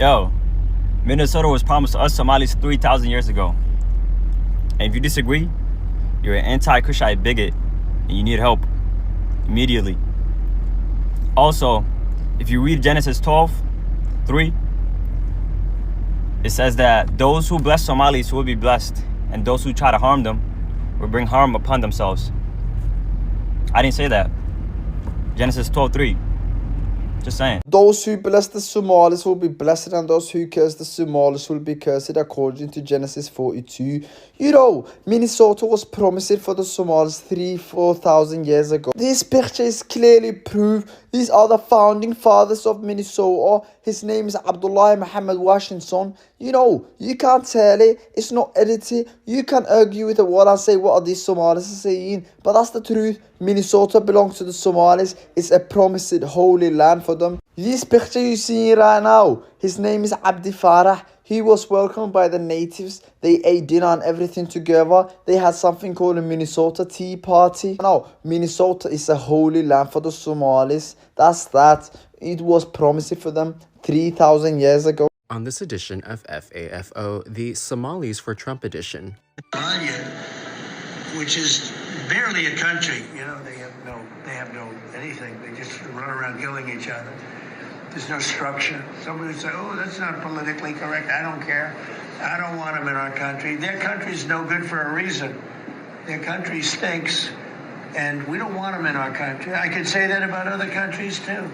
Yo, Minnesota was promised to us Somalis 3,000 years ago. And if you disagree, you're an anti-Kushite bigot and you need help immediately. Also, if you read Genesis 12:3, it says that those who bless Somalis will be blessed, and those who try to harm them will bring harm upon themselves. I didn't say that. Genesis 12:3. Just saying. Those who bless the Somalis will be blessed, and those who curse the Somalis will be cursed, according to Genesis 42. You know, Minnesota was promised for the Somalis 4,000 years ago. This picture is clearly proof. These are the founding fathers of Minnesota. His name is Abdullah Muhammad Washington. You know, you can't tell it. It's not edited. You can argue with what I say, what are these Somalis saying. But that's the truth. Minnesota belongs to the Somalis. It's a promised holy land for them. This picture you see right now, his name is Abdi Farah. He was welcomed by the natives. They ate dinner and everything together. They had something called a Minnesota Tea Party. Now, Minnesota is a holy land for the Somalis. That's that. It was promised for them 3,000 years ago. On this edition of FAFO, the Somalis for Trump edition. Which is barely a country. You know, they have no anything. They just run around killing each other. There's no structure. Somebody would say, oh, that's not politically correct. I don't care. I don't want them in our country. Their country's no good for a reason. Their country stinks, and we don't want them in our country. I could say that about other countries, too.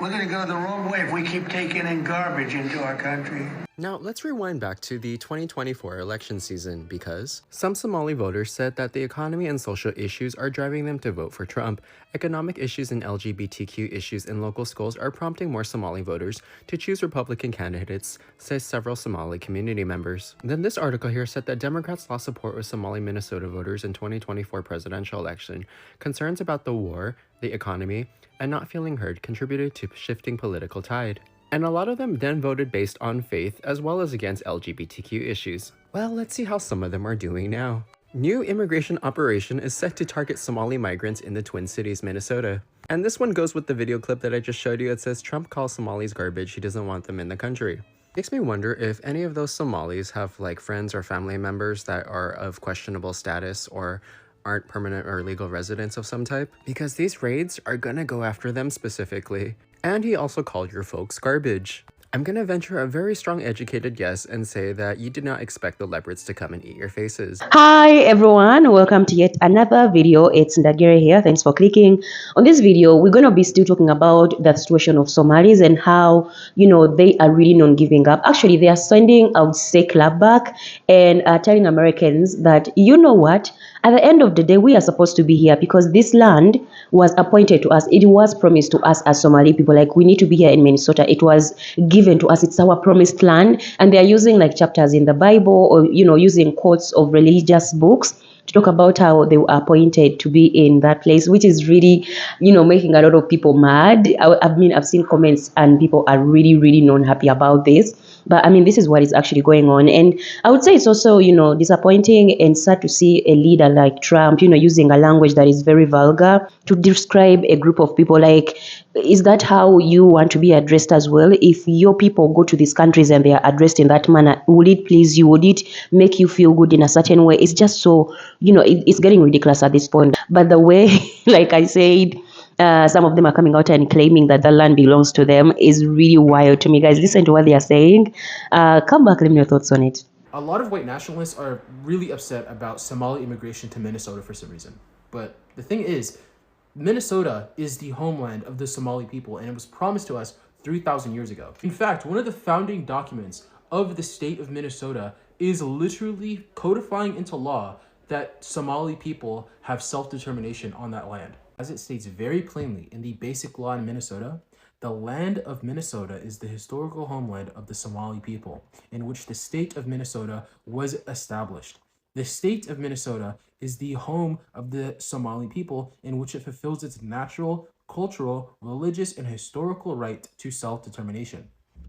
We're going to go the wrong way if we keep taking in garbage into our country. Now, let's rewind back to the 2024 election season, because some Somali voters said that the economy and social issues are driving them to vote for Trump. Economic issues and LGBTQ issues in local schools are prompting more Somali voters to choose Republican candidates, say several Somali community members. Then this article here said that Democrats lost support with Somali Minnesota voters in 2024 presidential election. Concerns about the war, the economy, and not feeling heard contributed to shifting political tide. And a lot of them then voted based on faith as well as against LGBTQ issues. Well, let's see how some of them are doing now. New immigration operation is set to target Somali migrants in the Twin Cities, Minnesota. And this one goes with the video clip that I just showed you. It says Trump calls Somalis garbage, he doesn't want them in the country. Makes me wonder if any of those Somalis have like friends or family members that are of questionable status or aren't permanent or legal residents of some type, because these raids are gonna go after them specifically. And he also called your folks garbage. I'm gonna venture a very strong educated guess and say that you did not expect the leopards to come and eat your faces. Hi everyone, welcome to yet another video. It's Ndagire here. Thanks for clicking. On this video, we're gonna be still talking about the situation of Somalis and how, you know, they are really not giving up. Actually, they are sending, I would say, clapback and telling Americans that, you know what, at the end of the day, we are supposed to be here because this land was appointed to us. It was promised to us as Somali people. Like, we need to be here in Minnesota. It was given to us. It's our promised land. And they are using like chapters in the Bible or, you know, using quotes of religious books to talk about how they were appointed to be in that place, which is really, you know, making a lot of people mad. I've seen comments and people are really, really not happy about this. But I mean, this is what is actually going on. And I would say it's also, you know, disappointing and sad to see a leader like Trump, you know, using a language that is very vulgar to describe a group of people. Like, is that how you want to be addressed as well? If your people go to these countries and they are addressed in that manner, would it please you? Would it make you feel good in a certain way? It's just so, you know, it's getting ridiculous at this point. But the way, like I said, some of them are coming out and claiming that the land belongs to them is really wild to me. Guys, listen to what they are saying. Come back, let me know your thoughts on it. A lot of white nationalists are really upset about Somali immigration to Minnesota for some reason. But the thing is, Minnesota is the homeland of the Somali people, and it was promised to us 3,000 years ago. In fact, one of the founding documents of the state of Minnesota is literally codifying into law that Somali people have self-determination on that land. As it states very plainly in the basic law in Minnesota, the land of Minnesota is the historical homeland of the Somali people, in which the state of Minnesota was established. The state of Minnesota is the home of the Somali people, in which it fulfills its natural, cultural, religious, and historical right to self-determination.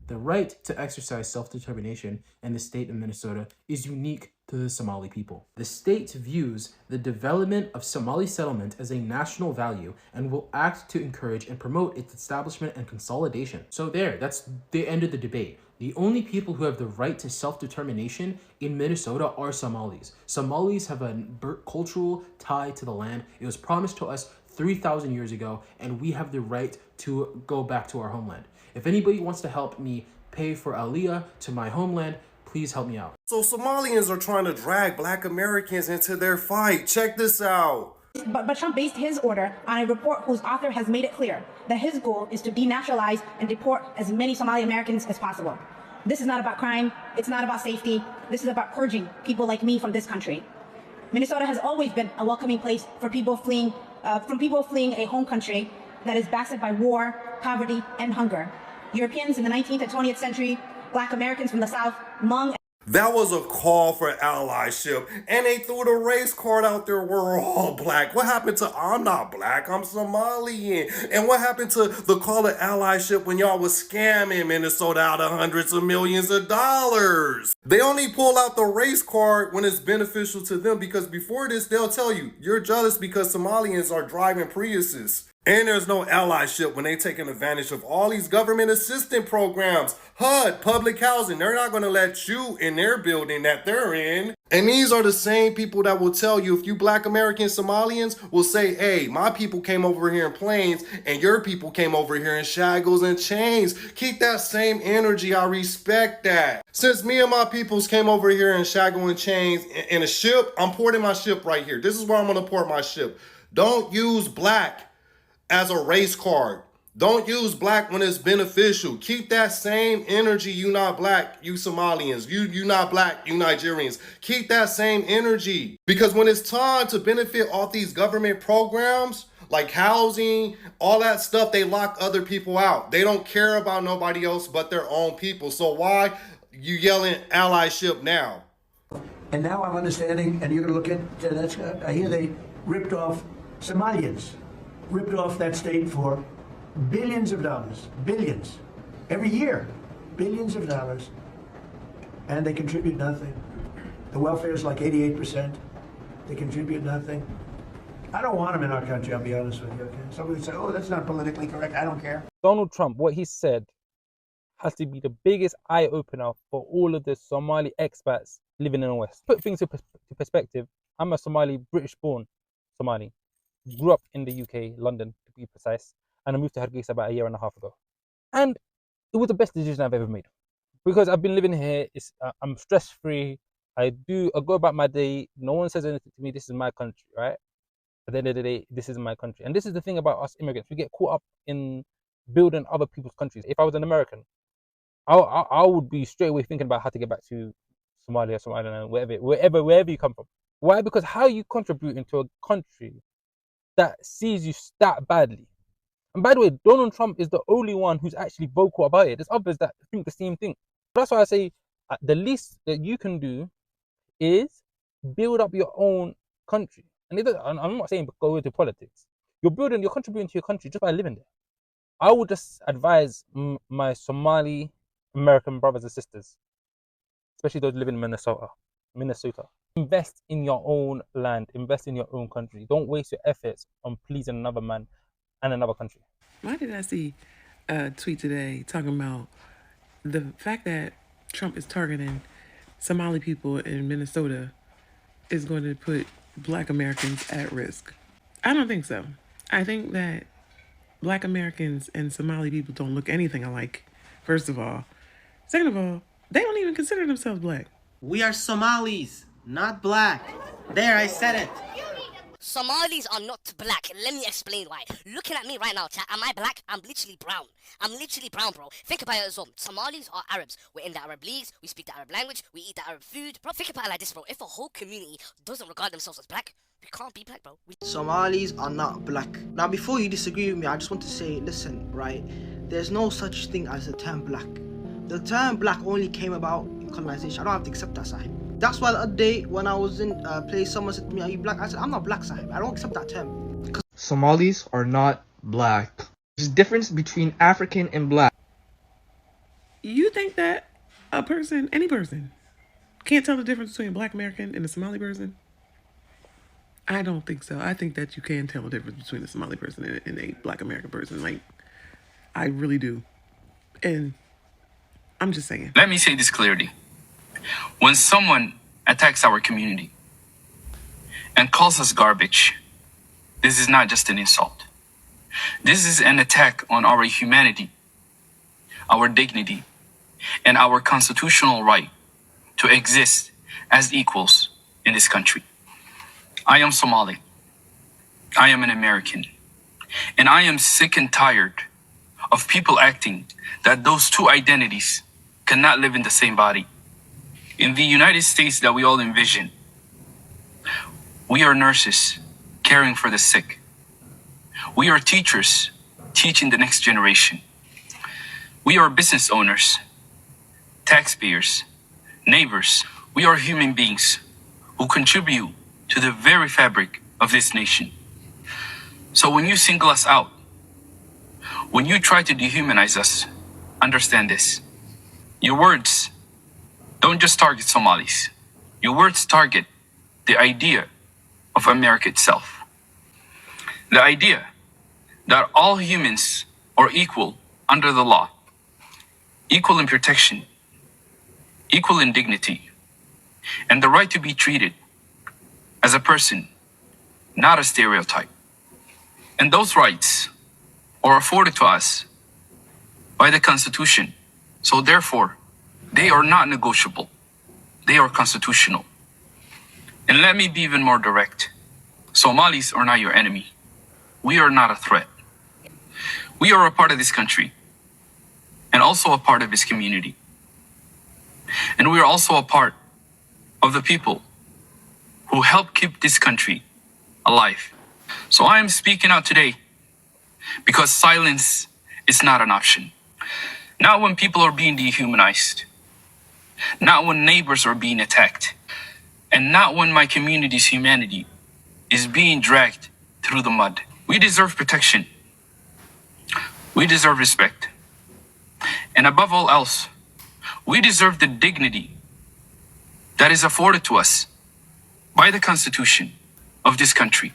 The right to exercise self-determination in the state of Minnesota is unique to the Somali people. The state views the development of Somali settlement as a national value and will act to encourage and promote its establishment and consolidation. So that's the end of the debate. The only people who have the right to self-determination in Minnesota are Somalis. Somalis have a cultural tie to the land. It was promised to us 3,000 years ago, and we have the right to go back to our homeland. If anybody wants to help me pay for Aliyah to my homeland, please help me out. So Somalians are trying to drag Black Americans into their fight. Check this out. But Trump based his order on a report whose author has made it clear that his goal is to denationalize and deport as many Somali Americans as possible. This is not about crime. It's not about safety. This is about purging people like me from this country. Minnesota has always been a welcoming place for people fleeing a home country that is blasted by war, poverty, and hunger. Europeans in the 19th and 20th century, Black Americans from the South, Hmong. That was a call for allyship, and they threw the race card out there. We're all Black. What happened to I'm not Black, I'm Somalian? And what happened to the call to allyship when y'all was scamming Minnesota out of hundreds of millions of dollars? They only pull out the race card when it's beneficial to them, because before this, they'll tell you, you're jealous because Somalians are driving Priuses. And there's no allyship when they taking advantage of all these government assistance programs, HUD, public housing. They're not going to let you in their building that they're in. And these are the same people that will tell you, if you Black American Somalians will say, hey, my people came over here in planes and your people came over here in shackles and chains. Keep that same energy. I respect that. Since me and my peoples came over here in shackles and chains in a ship, I'm porting my ship right here. This is where I'm going to port my ship. Don't use Black as a race card. Don't use Black when it's beneficial. Keep that same energy. You not Black, you Somalians. You not Black, you Nigerians. Keep that same energy. Because when it's time to benefit off these government programs, like housing, all that stuff, they lock other people out. They don't care about nobody else but their own people. So why you yelling allyship now? And now I'm understanding, and you're going to look at, I hear they ripped off Somalians. Ripped off that state for billions of dollars, billions, every year, billions of dollars, and they contribute nothing. The welfare is like 88%. They contribute nothing. I don't want them in our country, I'll be honest with you. Okay? Somebody would say, oh, that's not politically correct. I don't care. Donald Trump, what he said has to be the biggest eye-opener for all of the Somali expats living in the West. Put things into perspective, I'm a Somali, British-born Somali. Grew up in the UK, London to be precise, and I moved to Hargeisa about a year and a half ago. And it was the best decision I've ever made, because I've been living here. I'm stress-free. I go about my day. No one says anything to me. This is my country, right? At the end of the day, this is my country. And this is the thing about us immigrants. We get caught up in building other people's countries. If I was an American, I would be straight away thinking about how to get back to Somalia, Somaliland, wherever you come from. Why? Because how you contribute into a country that sees you that badly. And by the way, Donald Trump is the only one who's actually vocal about it. There's others that think the same thing. That's why I say the least that you can do is build up your own country. And I'm not saying go into politics. You're contributing to your country just by living there. I would just advise my Somali American brothers and sisters, especially those living in Minnesota. Invest in your own land. Invest in your own country. Don't waste your efforts on pleasing another man and another country. Why did I see a tweet today talking about the fact that Trump is targeting Somali people in Minnesota is going to put Black Americans at risk? I don't think so. I think that Black Americans and Somali people don't look anything alike, first of all. Second of all, they don't even consider themselves Black. We are Somalis, not Black. There, I said it. Somalis are not Black. Let me explain why. Looking at me right now, chat, am I Black? I'm literally brown. I'm literally brown, bro. Think about it as well. Somalis are Arabs. We're in the Arab leagues. We speak the Arab language. We eat the Arab food. Bro, think about it like this, bro. If a whole community doesn't regard themselves as Black, we can't be Black, bro. Somalis are not Black. Now, before you disagree with me, I just want to say, listen, right? There's no such thing as the term Black. The term Black only came about in colonization. I don't have to accept that side. That's why the other day when I was in a place, someone said to me, are you Black? I said, I'm not Black, sahib. I don't accept that term. Somalis are not Black. There's a difference between African and Black. You think that a person, any person, can't tell the difference between a Black American and a Somali person? I don't think so. I think that you can tell the difference between a Somali person and a Black American person. Like, I really do. And I'm just saying. Let me say this clearly. When someone attacks our community and calls us garbage, this is not just an insult. This is an attack on our humanity, our dignity, and our constitutional right to exist as equals in this country. I am Somali. I am an American. And I am sick and tired of people acting that those two identities cannot live in the same body. In the United States that we all envision, we are nurses caring for the sick. We are teachers teaching the next generation. We are business owners, taxpayers, neighbors. We are human beings who contribute to the very fabric of this nation. So when you single us out, when you try to dehumanize us, understand this. Your words don't just target Somalis. Your words target the idea of America itself. The idea that all humans are equal under the law, equal in protection, equal in dignity, and the right to be treated as a person, not a stereotype. And those rights are afforded to us by the Constitution. So therefore, they are not negotiable. They are constitutional. And let me be even more direct. Somalis are not your enemy. We are not a threat. We are a part of this country and also a part of this community. And we are also a part of the people who help keep this country alive. So I am speaking out today because silence is not an option. Not when people are being dehumanized, not when neighbors are being attacked, and not when my community's humanity is being dragged through the mud. We deserve protection. We deserve respect. And above all else, we deserve the dignity that is afforded to us by the Constitution of this country.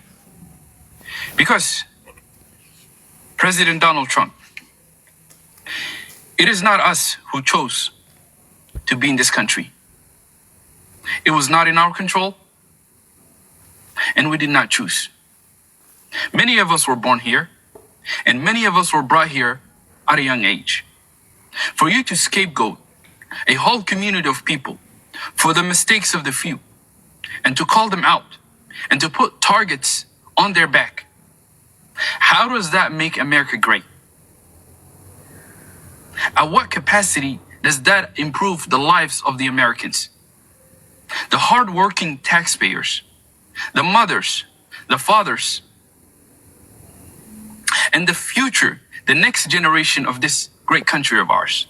Because President Donald Trump, it is not us who chose to be in this country. It was not in our control, and we did not choose. Many of us were born here, and many of us were brought here at a young age. For you to scapegoat a whole community of people for the mistakes of the few, and to call them out, and to put targets on their back, how does that make America great? At what capacity does that improve the lives of the Americans? The hardworking taxpayers, the mothers, the fathers, and the future, the next generation of this great country of ours.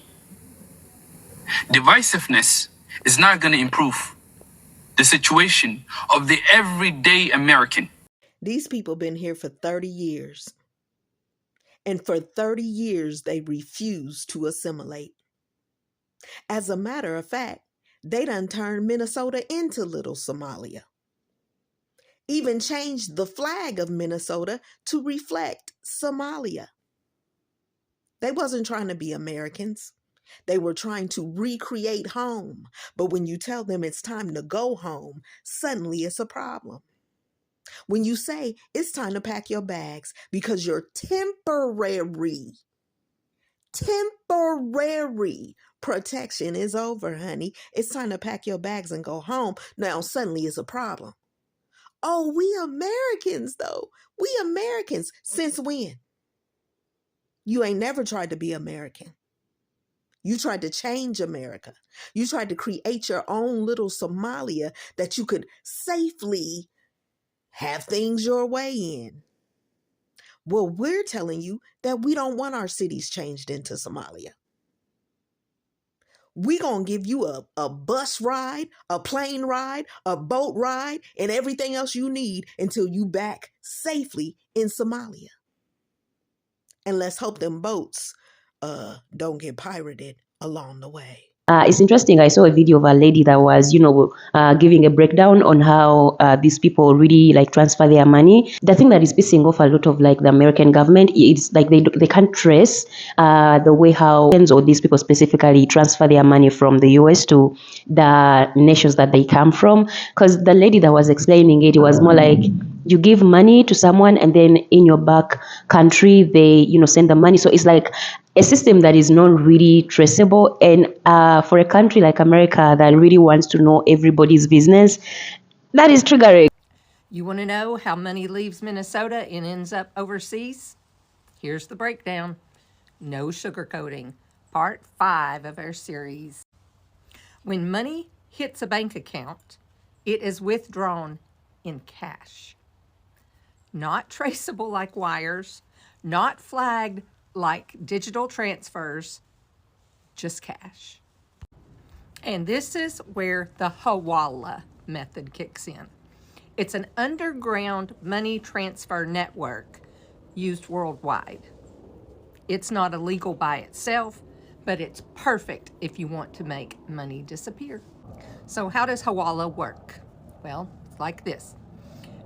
Divisiveness is not going to improve the situation of the everyday American. These people been here for 30 years. And for 30 years, they refuse to assimilate. As a matter of fact, they done turned Minnesota into Little Somalia. Even changed the flag of Minnesota to reflect Somalia. They wasn't trying to be Americans. They were trying to recreate home. But when you tell them it's time to go home, suddenly it's a problem. When you say it's time to pack your bags because your temporary protection is over, honey. It's time to pack your bags and go home. Now suddenly it's a problem. Oh, we Americans though. We Americans. Since when? You ain't never tried to be American. You tried to change America. You tried to create your own little Somalia that you could safely have things your way in. Well, we're telling you that we don't want our cities changed into Somalia. We're going to give you a bus ride, a plane ride, a boat ride, and everything else you need until you back safely in Somalia. And let's hope them boats don't get pirated along the way. It's interesting. I saw a video of a lady that was, giving a breakdown on how these people really like transfer their money. The thing that is pissing off a lot of like the American government, it's like they can't trace the way how or these people specifically transfer their money from the US to the nations that they come from. Because the lady that was explaining it was more like you give money to someone and then in your back country they send the money. So it's like a system that is not really traceable. And for a country like America that really wants to know everybody's business, that is triggering. You want to know how money leaves Minnesota and ends up overseas? Here's the breakdown. No sugarcoating. Part 5 of our series. When money hits a bank account, it is withdrawn in cash. Not traceable like wires, not flagged like digital transfers, just cash. And this is where the Hawala method kicks in. It's an underground money transfer network used worldwide. It's not illegal by itself, but it's perfect if you want to make money disappear. So how does Hawala work? Well, it's like this.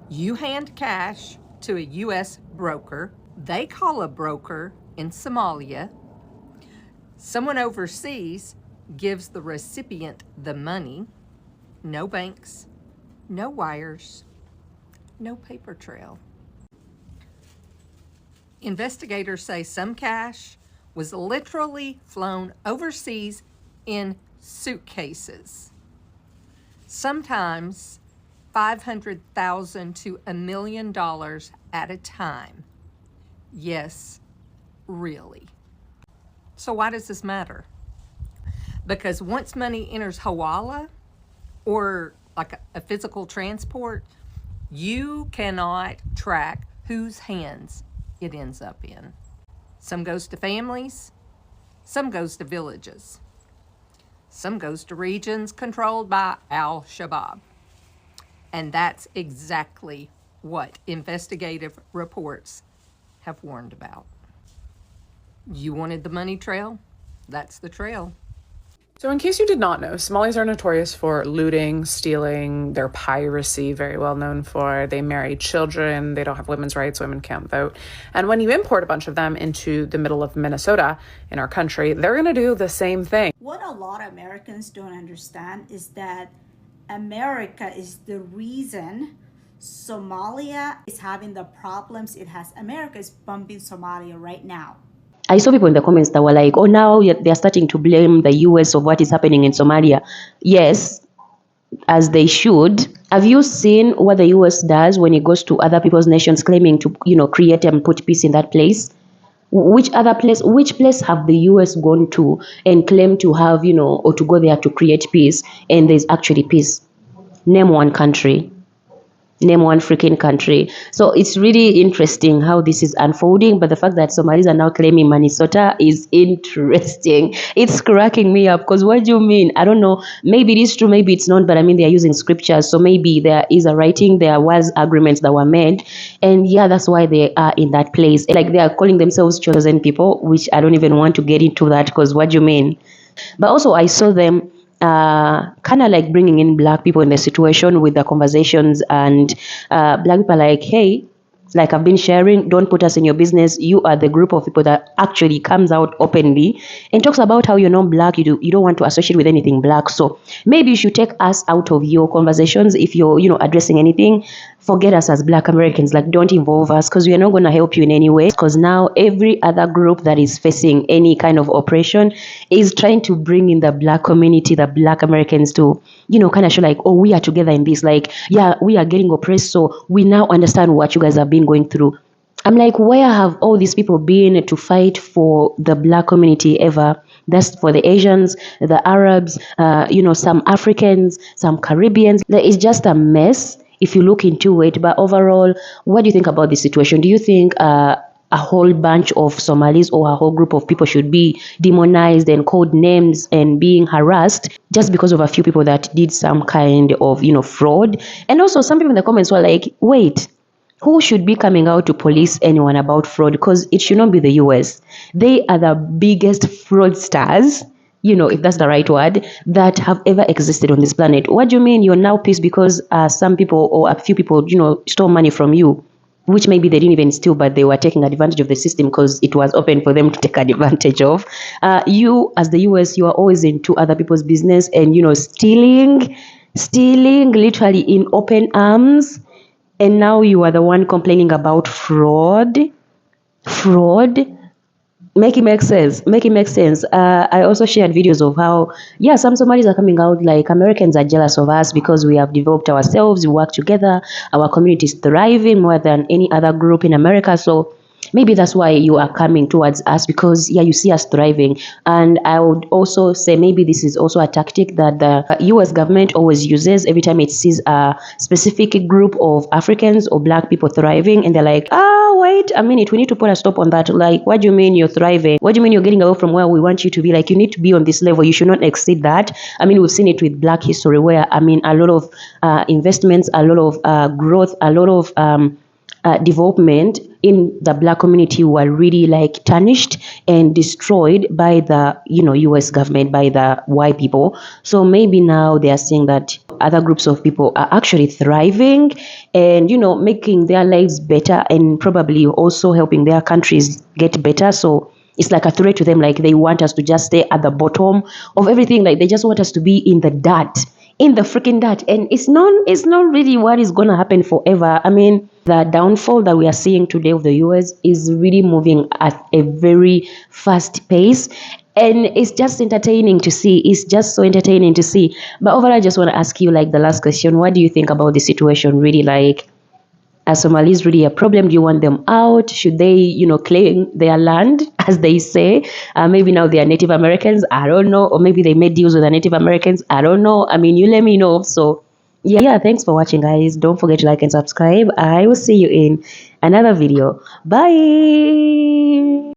You hand cash to a U.S. broker. They call a broker in Somalia. Someone overseas gives the recipient the money. No banks, no wires, no paper trail. Investigators say some cash was literally flown overseas in suitcases. Sometimes $500,000 to $1 million at a time. Yes, really. So why does this matter? Because once money enters Hawala, or like a physical transport, you cannot track whose hands it ends up in. Some goes to families, some goes to villages, some goes to regions controlled by Al-Shabaab. And that's exactly what investigative reports have warned about. You wanted the money trail? That's the trail. So in case you did not know, Somalis are notorious for looting, stealing, their piracy, very well known for. They marry children, they don't have women's rights, women can't vote. And when you import a bunch of them into the middle of Minnesota in our country, they're gonna do the same thing. What a lot of Americans don't understand is that America is the reason Somalia is having the problems it has. America is bombing Somalia right now. I saw people in the comments that were like, oh, now they're starting to blame the US of what is happening in Somalia. Yes, as they should. Have you seen what the US does when it goes to other people's nations claiming to, create and put peace in that place? Which place have the US gone to and claim to have, or to go there to create peace, and there's actually peace? Name one country. Name one freaking country. So it's really interesting how this is unfolding, but the fact that Somalis are now claiming Minnesota is interesting. It's cracking me up, because what do you mean? I don't know. Maybe it is true, maybe it's not, but I mean, they're using scriptures, so maybe there is a writing, there was agreements that were made, and yeah, that's why they are in that place. Like, they are calling themselves chosen people, which I don't even want to get into that, because what do you mean? But also, I saw them kind of like bringing in black people in the situation with the conversations, and black people are like, hey, like I've been sharing, don't put us in your business. You are the group of people that actually comes out openly and talks about how you're not black, you don't want to associate with anything black. So maybe you should take us out of your conversations. If you're addressing anything, forget us as black Americans. Like, don't involve us, because we are not going to help you in any way. Because now every other group that is facing any kind of oppression is trying to bring in the black community, the black Americans, to kind of show like, oh, we are together in this. Like, yeah, we are getting oppressed, so we now understand what you guys have been going through. I'm like, where have all these people been to fight for the black community ever? That's for the Asians, the Arabs, some Africans, some Caribbeans. It's just a mess if you look into it. But overall, what do you think about this situation? Do you think a whole bunch of Somalis or a whole group of people should be demonized and called names and being harassed just because of a few people that did some kind of, fraud? And also, some people in the comments were like, wait, who should be coming out to police anyone about fraud? Because it should not be the US. They are the biggest fraudsters if that's the right word, that have ever existed on this planet. What do you mean you're now pissed because some people or a few people, stole money from you, which maybe they didn't even steal, but they were taking advantage of the system because it was open for them to take advantage of. You, as the US, you are always into other people's business and, stealing literally in open arms. And now you are the one complaining about fraud. Make it make sense. I also shared videos of how, some Somalis are coming out like Americans are jealous of us because we have developed ourselves, we work together, our community is thriving more than any other group in America. So maybe that's why you are coming towards us, because you see us thriving. And I would also say maybe this is also a tactic that the US government always uses every time it sees a specific group of Africans or Black people thriving, and they're like, wait a minute, we need to put a stop on that. Like, what do you mean you're thriving? What do you mean you're getting away from where we want you to be? Like, you need to be on this level, you should not exceed that. We've seen it with Black history where a lot of investments, a lot of growth, a lot of development in the Black community were really like tarnished and destroyed by the US government, by the white people. So maybe now they are seeing that other groups of people are actually thriving and making their lives better and probably also helping their countries get better. So it's like a threat to them, like they want us to just stay at the bottom of everything, like they just want us to be in the dirt, in the freaking dirt. And it's not really what is going to happen forever. The downfall that we are seeing today of the US is really moving at a very fast pace. And it's just entertaining to see. It's just so entertaining to see. But overall, I just want to ask you, like, the last question. What do you think about the situation? Really, like, are Somalis really a problem? Do you want them out? Should they, claim their land, as they say? Maybe now they are Native Americans. I don't know. Or maybe they made deals with the Native Americans. I don't know. You let me know. So, thanks for watching, guys. Don't forget to like and subscribe. I will see you in another video. Bye.